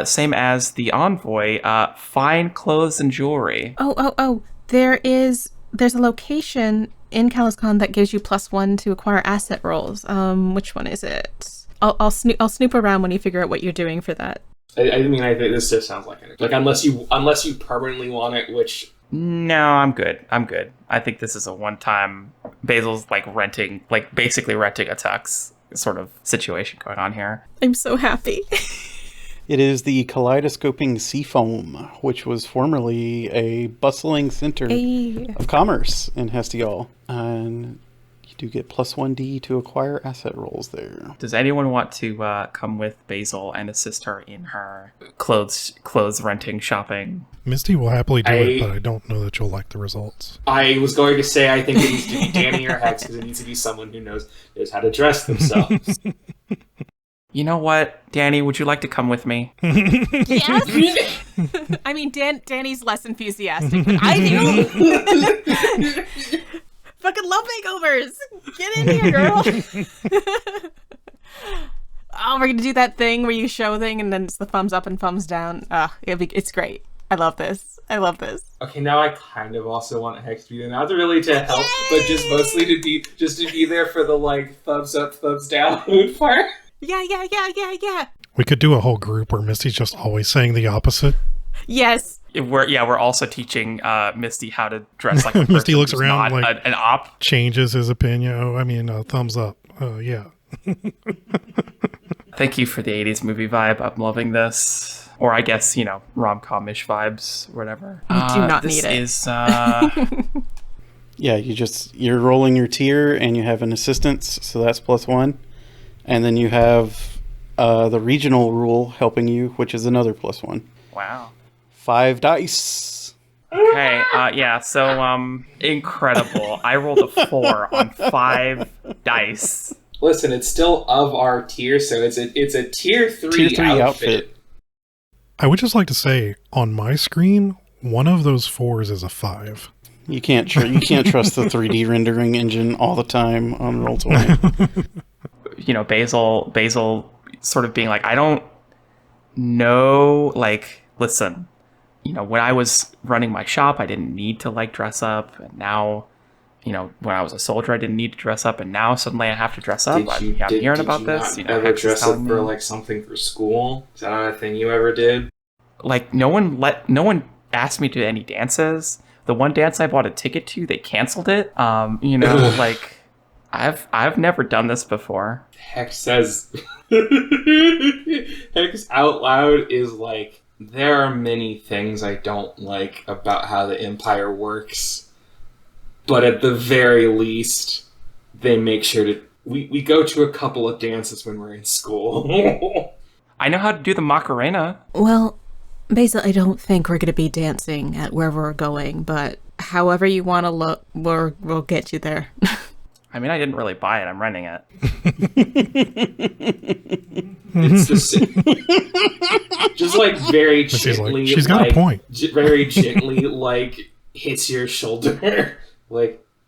same as the Envoy, fine clothes and jewelry. Oh, there's a location in CalazCon that gives you +1 to acquire asset rolls. Which one is it? I'll snoop around when you figure out what you're doing for that. I think this just sounds like it. Unless you permanently want it, which. No, I'm good. I think this is a one-time. Basil's basically renting a tux sort of situation going on here. I'm so happy. It is the kaleidoscoping seafoam, which was formerly a bustling center of commerce in Hestial. And you do get plus 1d to acquire asset rolls there. Does anyone want to come with Basil and assist her in her clothes renting shopping? Misty will happily do it, but I don't know that you'll like the results. I was going to say I think it needs to be Dani or Hex because it needs to be someone who knows how to dress themselves. You know what, Dani? Would you like to come with me? Yes. I mean, Dani's less enthusiastic, but I do. Fucking love makeovers. Get in here, girl. Oh, we're gonna do that thing where you show a thing and then it's the thumbs up and thumbs down. It's great. I love this. Okay, now I kind of also want Hex to be there, not really to help, but just mostly to be there for the like thumbs up, thumbs down part. Yeah. We could do a whole group where Misty's just always saying the opposite. Yes. We're also teaching Misty how to dress like a person. Misty looks around not like an op. Changes his opinion. Thumbs up. Yeah. Thank you for the 80s movie vibe. I'm loving this. Or I guess, rom-com-ish vibes, whatever. You do not need it. This is... Yeah, you're rolling your tier and you have an assistance, so that's plus 1. And then you have the regional rule helping you, which is another plus 1. Wow. 5 dice. Okay, so incredible. I rolled a 4 on 5 dice. Listen, it's still of our tier, so it's a tier 3 outfit. I would just like to say, on my screen, one of those 4s is a 5. You can't trust the 3D rendering engine all the time on Roll20. Basil sort of being like, I don't know, like, listen, when I was running my shop, I didn't need to dress up, and now, when I was a soldier, I didn't need to dress up, and now suddenly I have to dress up. I'm hearing about this. Did you ever dress up for something for school? Is that not a thing you ever did? Like, no one asked me to any dances. The one dance I bought a ticket to, they canceled it. Like, I've never done this before. Hex says, Hex out loud is like, there are many things I don't like about how the Empire works. But at the very least, they make sure to... We go to a couple of dances when we're in school. I know how to do the Macarena. Well, Basil, I don't think we're going to be dancing at wherever we're going, but however you want to look, we'll get you there. I mean, I didn't really buy it. I'm renting it. It's the same. Just very gently... She's got a point. Very gently, hits your shoulder.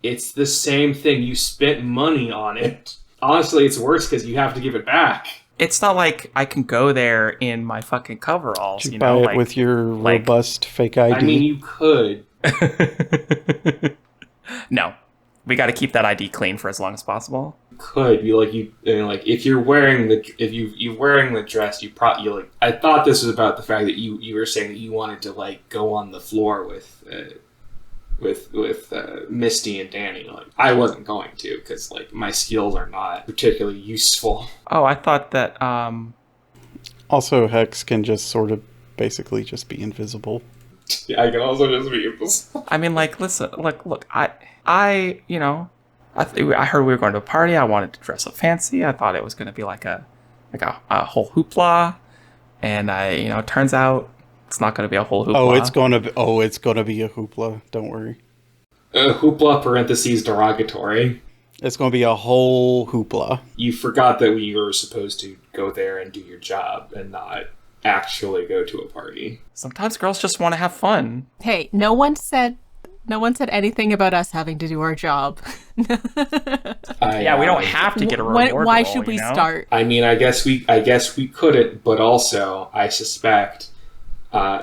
It's the same thing. You spent money on it. Honestly, it's worse because you have to give it back. It's not like I can go there in my fucking coveralls, you buy it with your robust fake ID. I mean, you could. No. We got to keep that ID clean for as long as possible. Could be if you're wearing you're wearing the dress, you probably I thought this was about the fact that you were saying that you wanted to go on the floor with Misty and Dani. I wasn't going to because my skills are not particularly useful. Oh, I thought that. Also, Hex can just sort of basically just be invisible. Yeah, I can also just be invisible. I mean, listen, look, I heard we were going to a party. I wanted to dress up fancy. I thought it was going to be a whole hoopla, and it turns out it's not going to be a whole hoopla. It's gonna be a hoopla. Don't worry. Hoopla parentheses derogatory. It's gonna be a whole hoopla. You forgot that we were supposed to go there and do your job and not actually go to a party. Sometimes girls just want to have fun. Hey, no one said anything about us having to do our job. Yeah, we don't have to get a reward. Why should we start? I mean, I guess we couldn't, but also I suspect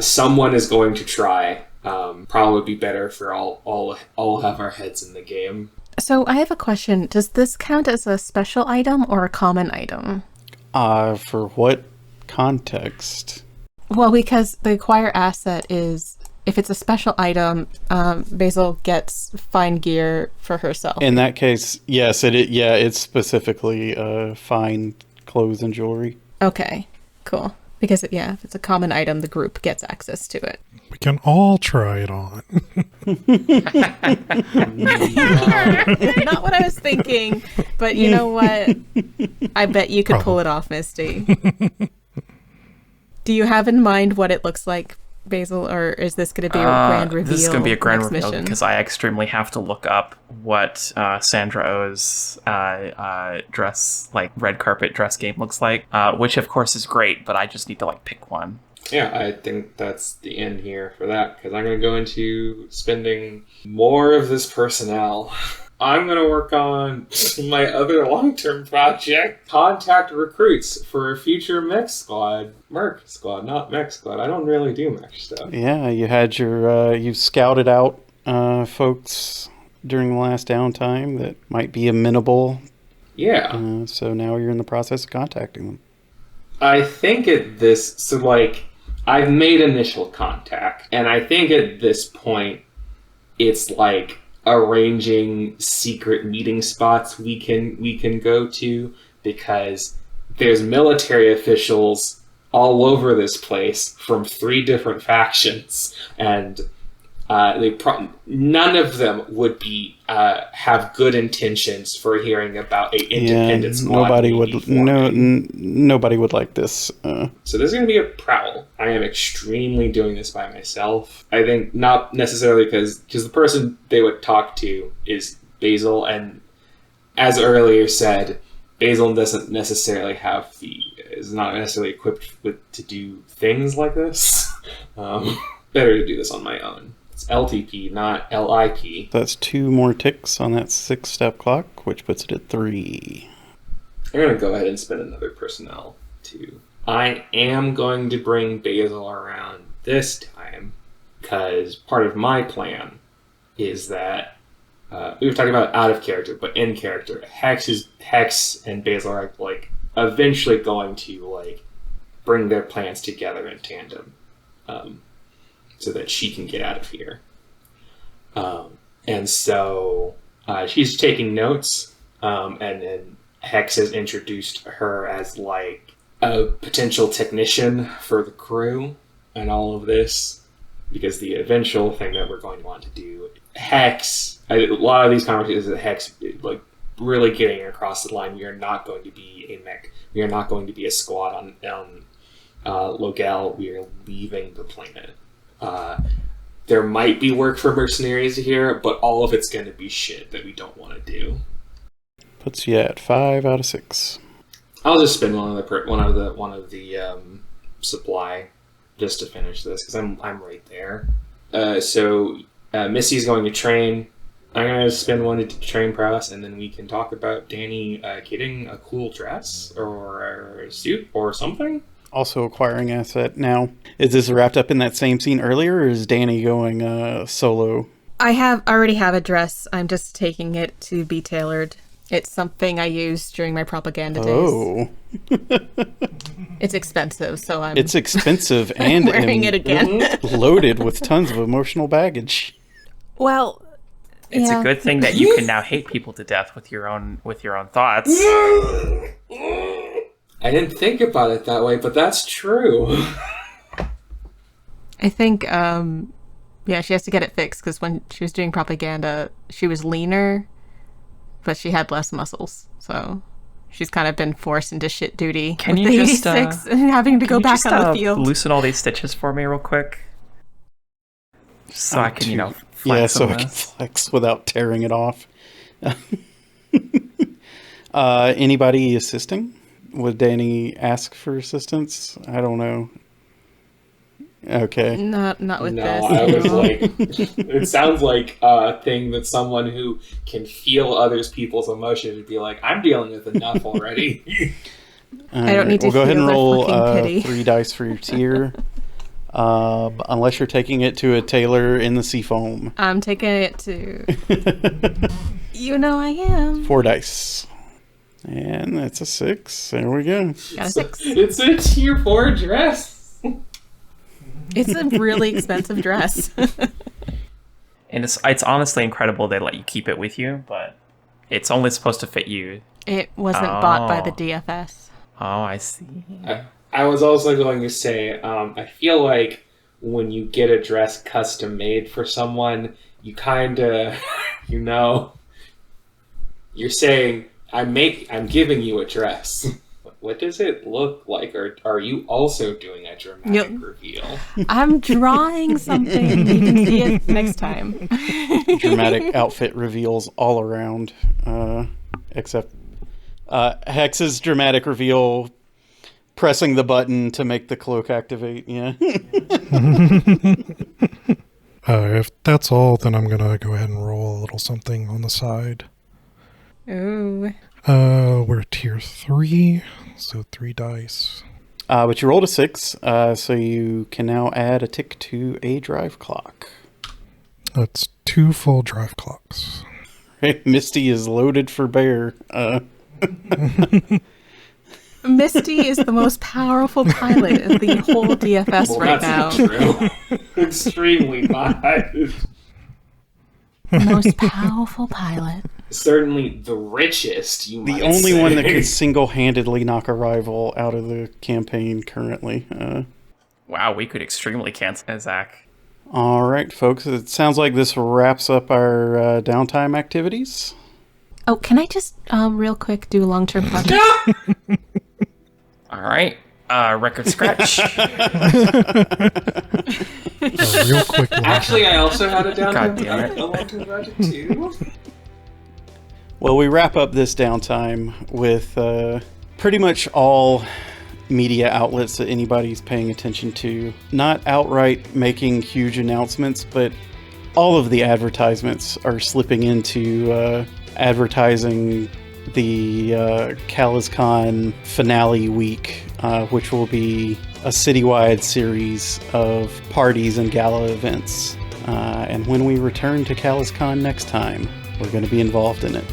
someone is going to try. Probably be better for all have our heads in the game. So I have a question. Does this count as a special item or a common item? For what context? Well, because the acquire asset is, if it's a special item, Basil gets fine gear for herself. In that case, yes, it's specifically fine clothes and jewelry. Okay, cool. Because, if it's a common item, the group gets access to it. We can all try it on. Not what I was thinking, but you know what? I bet you could pull it off, Misty. Do you have in mind what it looks like, Basil, or is this going to be a grand reveal? This is going to be a grand reveal mission? because I extremely have to look up what Sandra Oh's dress, like red carpet dress game looks like, which of course is great, but I just need to like pick one. Yeah, I think that's the end here for that, because I'm going to go into spending more of this personnel. I'm going to work on my other long-term project, contact recruits for a future mech squad. Merc squad, not mech squad. I don't really do mech stuff. Yeah, you had your, you scouted out folks during the last downtime that might be amenable. Yeah. So now you're in the process of contacting them. I think I've made initial contact, and I think at this point, it's like arranging secret meeting spots we can go to, because there's military officials all over this place from 3 different factions, and none of them would be have good intentions for hearing about a independent squad. Nobody would like this. So there's going to be a prowl. I am extremely doing this by myself. I think not necessarily because the person they would talk to is Basil, and as earlier said, Basil doesn't necessarily is not necessarily equipped to do things like this. Better to do this on my own. It's LTP, not LIP. That's 2 more ticks on that 6-step clock, which puts it at 3. I'm going to go ahead and spend another personnel, too. I am going to bring Basil around this time, because part of my plan is that, we were talking about out of character, but in character, Hex and Basil are, eventually going to, bring their plans together in tandem. So that she can get out of here. And so she's taking notes, and then Hex has introduced her as a potential technician for the crew and all of this, because the eventual thing that we're going to want to do, a lot of these conversations with Hex, really getting across the line, we are not going to be a mech, we are not going to be a squad on Logel, we are leaving the planet. There might be work for mercenaries here, but all of it's going to be shit that we don't want to do. Puts you at 5 out of 6. I'll just spend one of the supply just to finish this, because I'm right there. So Missy's going to train. I'm going to spend one to train prowess, and then we can talk about Dani getting a cool dress or a suit or something. Also acquiring asset now. Is this wrapped up in that same scene earlier, or is Dani going solo? I already have a dress. I'm just taking it to be tailored. It's something I used during my propaganda days. Oh. It's expensive, so I'm... It's expensive and wearing it again. Loaded with tons of emotional baggage. Well, it's a good thing that you can now hate people to death with your own thoughts. I didn't think about it that way, but that's true. I think, she has to get it fixed, because when she was doing propaganda, she was leaner, but she had less muscles. So she's kind of been forced into shit duty with the 86 and having to go back on the field. Loosen all these stitches for me real quick? So I can, flex. Yeah, so I can flex without tearing it off. Anybody assisting? Would Dani ask for assistance? I don't know. Okay. Not with this. I was it sounds like a thing that someone who can feel others people's emotions would be like, I'm dealing with enough already. I don't need to go ahead and roll 3 dice for your tier. Unless you're taking it to a tailor in the Seafoam. I'm taking it to... I am. 4 dice. And that's a 6. There we go. Got a 6. It's a tier 4 dress. It's a really expensive dress. And it's honestly incredible they let you keep it with you, but it's only supposed to fit you. It wasn't bought by the DFS. Oh, I see. I was also going to say, I feel like when you get a dress custom made for someone, you kind of, you're saying, I'm giving you a dress. What does it look like? Or are you also doing a dramatic reveal? I'm drawing something. You can see it next time. Dramatic outfit reveals all around, except Hex's dramatic reveal, pressing the button to make the cloak activate. Yeah. If that's all, then I'm gonna go ahead and roll a little something on the side. Ooh. We're tier 3, so 3 dice. But you rolled a 6, so you can now add a tick to a drive clock. That's 2 full drive clocks. Misty is loaded for bear. Misty is the most powerful pilot of the whole DFS right now. That's not true. Extremely bad. The most powerful pilot. Certainly the richest, you might The only say. one that could single-handedly knock a rival out of the campaign currently. Wow, we could extremely cancel Zach. All right, folks. It sounds like this wraps up our downtime activities. Oh, can I just real quick do a long-term project? All right. Record scratch. Real quick. Actually, I also had a God damn it. downtime. A long-term project too. Well, we wrap up this downtime with pretty much all media outlets that anybody's paying attention to not outright making huge announcements, but all of the advertisements are slipping into advertising the CalazCon finale week, which will be a citywide series of parties and gala events. And when we return to CalazCon next time, we're going to be involved in it.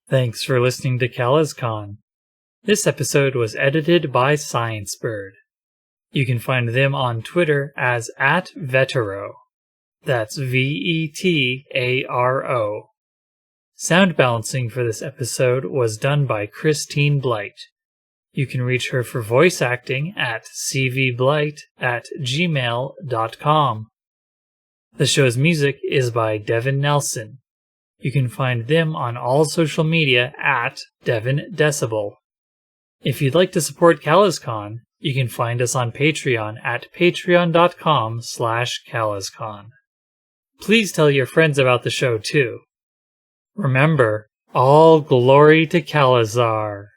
Thanks for listening to CalazCon. This episode was edited by ScienceBird. You can find them on Twitter as @Vetero. That's VETARO. Sound balancing for this episode was done by Christine Blight. You can reach her for voice acting at cvblight@gmail.com. The show's music is by Devin Nelson. You can find them on all social media at Devin Decibel. If you'd like to support CalazCon, You can find us on Patreon at patreon.com/CalazCon. Please tell your friends about the show too. Remember, all glory to Calazar.